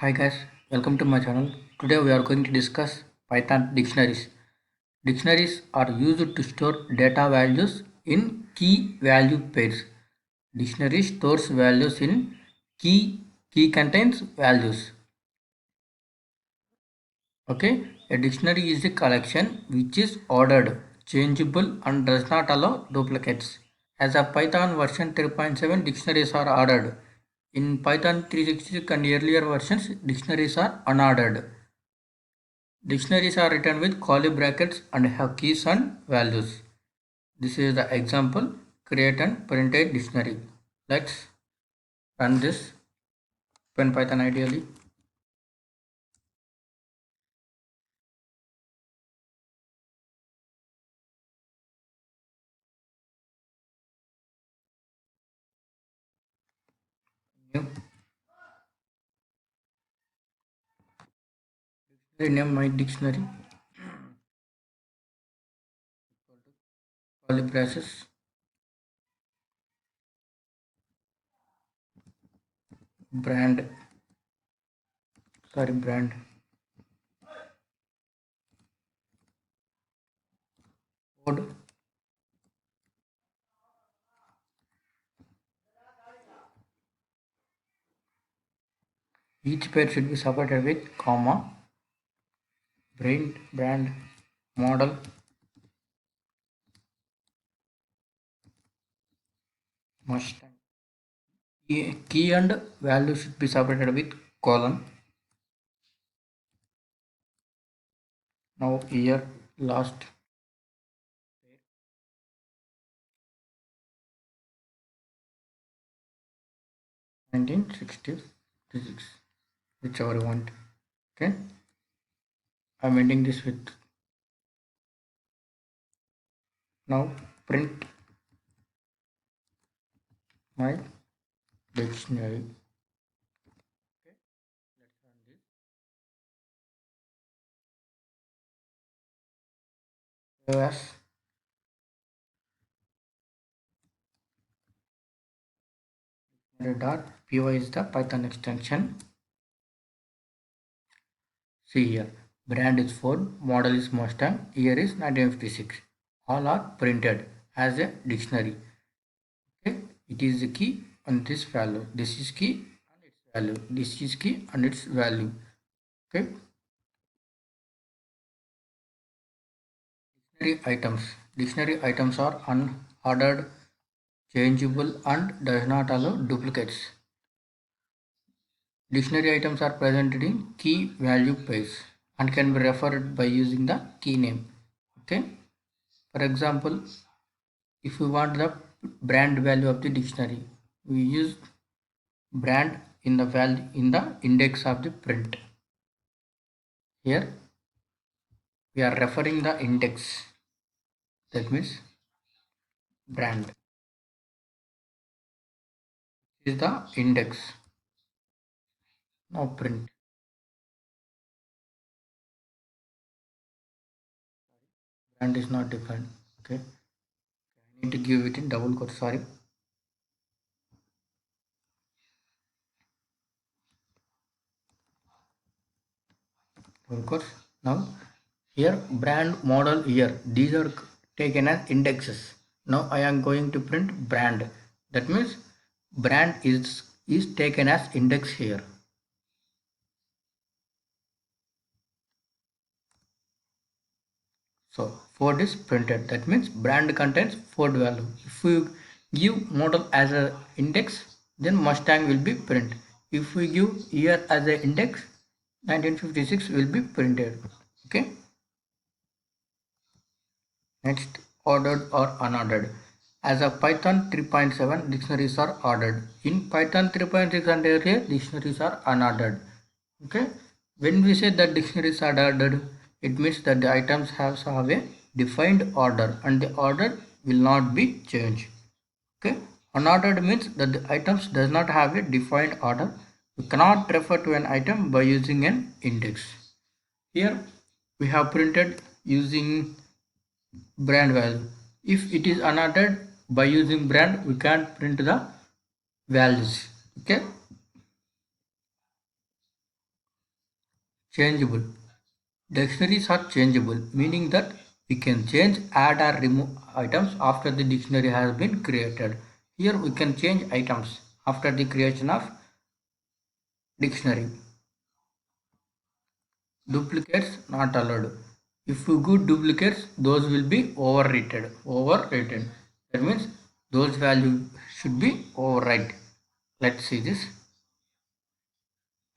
Hi guys, welcome to my channel. Today we are going to discuss Python dictionaries. Dictionaries are used to store data values in key value pairs. Dictionary stores values in key contains values. Okay, a dictionary is a collection which is ordered, changeable and does not allow duplicates. As of Python version 3.7, dictionaries are ordered. In Python 3.6 and earlier versions, dictionaries are unordered. Dictionaries are written with curly brackets and have keys and values. This is the example. Create and print a dictionary. Let's run this. Open Python ideally. New. Rename my dictionary. Curly braces. Brand. Brand. Code. Each pair should be separated with comma. Brand. Model. Mustang. Key and value should be separated with colon. Now year last 1966, whichever you want. Okay, I'm ending this with now print my dictionary. Okay, let's run this. As .py is the Python extension. See here, brand is Ford, model is Mustang, year is 1956. All are printed as a dictionary. Okay, it is the key and this value. This is key and its value. This is key and its value. Okay. Dictionary items are unordered, changeable and does not allow duplicates. Dictionary items are presented in key value pairs and can be referred by using the key name. Okay. For example, if we want the brand value of the dictionary, we use brand in the value in the index of the print. Here we are referring the index. That means brand is the index. Now print. Brand is not defined. Okay. I need to give it in double quotes. Sorry. Double quotes. Now here brand, model, year. These are taken as indexes. Now I am going to print brand. That means brand is taken as index here. So Ford is printed. That means brand contains Ford value. If we give model as an index, then Mustang will be printed. If we give year as an index, 1956 will be printed. Okay. Next, ordered or unordered. As of Python 3.7, dictionaries are ordered. In Python 3.6 and earlier, dictionaries are unordered. Okay. When we say that dictionaries are ordered, it means that the items have a defined order and the order will not be changed. Okay. Unordered means that the items does not have a defined order. You cannot refer to an item by using an index. Here we have printed using brand value. If it is unordered, by using brand we can print the values. Okay. changeable. Dictionaries are changeable, meaning that we can change, add or remove items after the dictionary has been created. Here we can change items after the creation of dictionary. Duplicates not allowed. If you go duplicates, those will be overrated. Overrated. That means those values should be overwrite. Let's see this.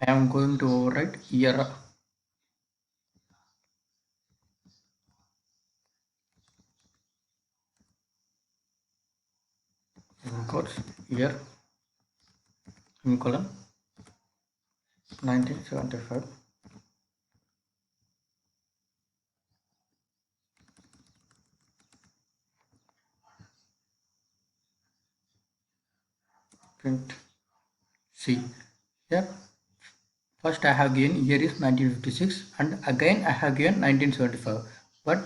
I am going to overwrite here. Quotes year semicolon 1975. Print. See here. First I have given year is 1956 and again I have given 1975. But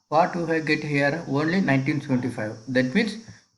what do I get here? Only 1975. That means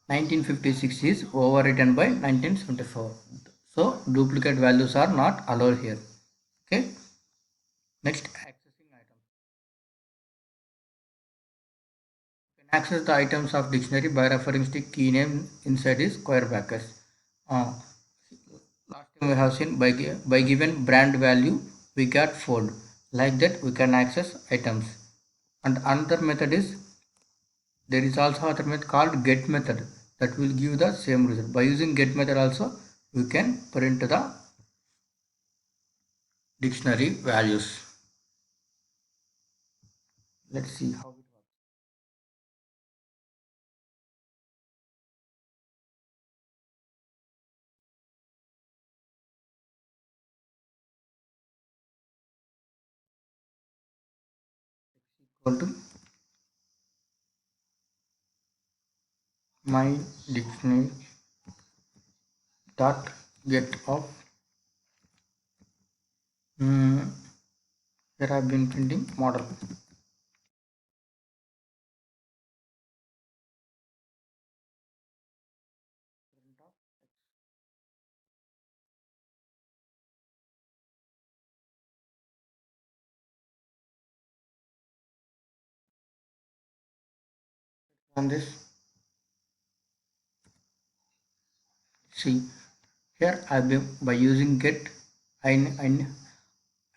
1956 is overwritten by 1974. So duplicate values are not allowed here. Okay. Next, accessing items. You can access the items of dictionary by referring to key name inside is square brackets. Last time we have seen by given brand value we get fold. Like that we can access items. And another method is there is also another method called get method that will give the same result. By using get method also we can print the dictionary values. Let's see how it works. Equal to my dictionary dot get of here I have been printing model. On this, see here I have been by using get I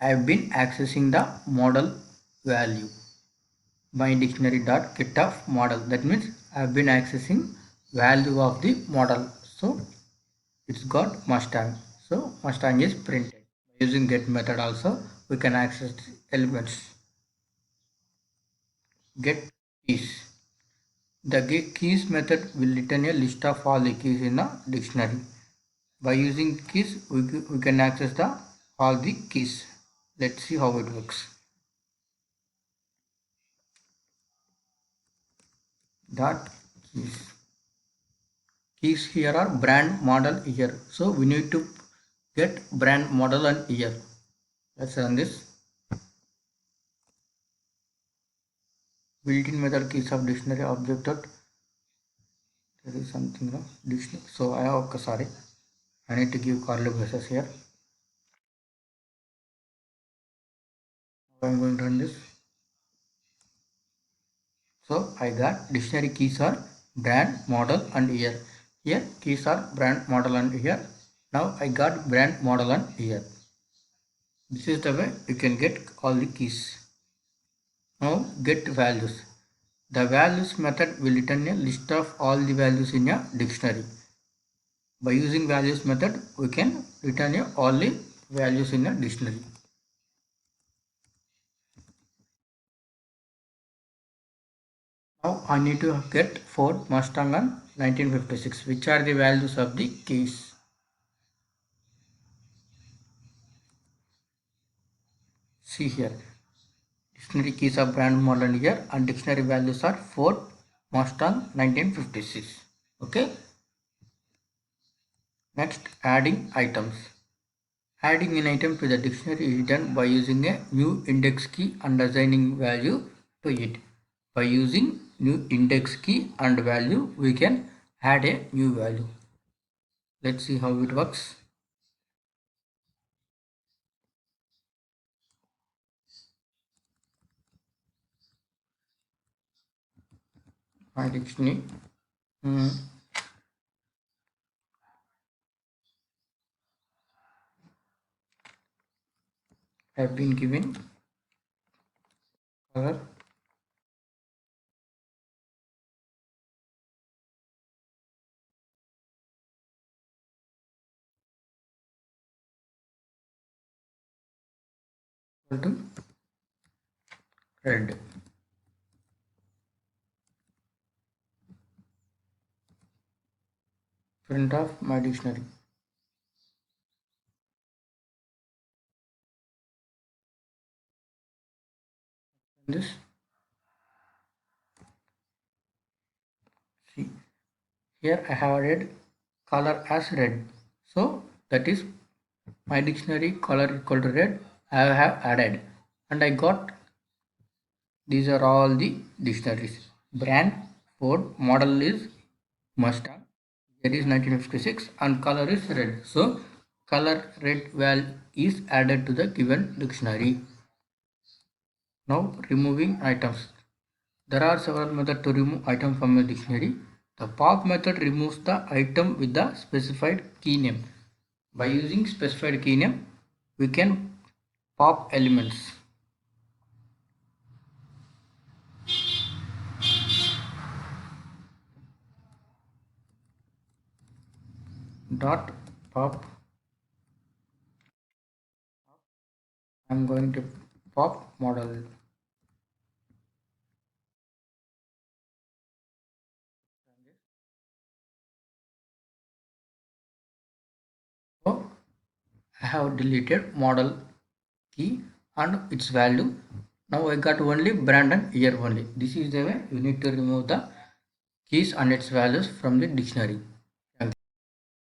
have been accessing the model value my dictionary dot get of model. That means I have been accessing value of the model. So it's got Mustang. So Mustang is printed. Using get method also we can access elements. Get keys. The get keys method will return a list of all the keys in a dictionary. By using keys we can access the all the keys. Let's see how it works. Dot keys. Keys here are brand model here. So we need to get brand model and year. Let's run this. Built-in method keys of dictionary object dot. There is something wrong. Dictionary. So I have okay, sorry. I need to give curly braces here. Now I'm going to run this. So I got dictionary keys are brand, model and year. Here keys are brand, model and year. Now I got brand, model and year. This is the way you can get all the keys. Now get values. The values method will return a list of all the values in a dictionary. By using values method, we can return all the values in a dictionary. Now I need to get Ford, Mustang and 1956, which are the values of the keys. See here, dictionary keys are brand, model and year, and dictionary values are Ford, Mustang, 1956. Okay. Next, adding items. Adding an item to the dictionary is done by using a new index key and assigning value to it. By using new index key and value, we can add a new value. Let's see how it works. my dictionary. Hmm. Have been given color equal to red. Print of my dictionary. This, see, here I have added color as red. So that is my dictionary color equal to red. I have added, and I got, these are all the dictionaries. Brand Ford, model is Mustang, year is 1956, and color is red. So color red value is added to the given dictionary. Now removing items. There are several methods to remove items from a dictionary. The pop method removes the item with the specified key name. By using specified key name, we can pop elements. Dot pop. I'm going to pop model. So I have deleted model key and its value. Now I got only brand and year only. This is the way you need to remove the keys and its values from the dictionary.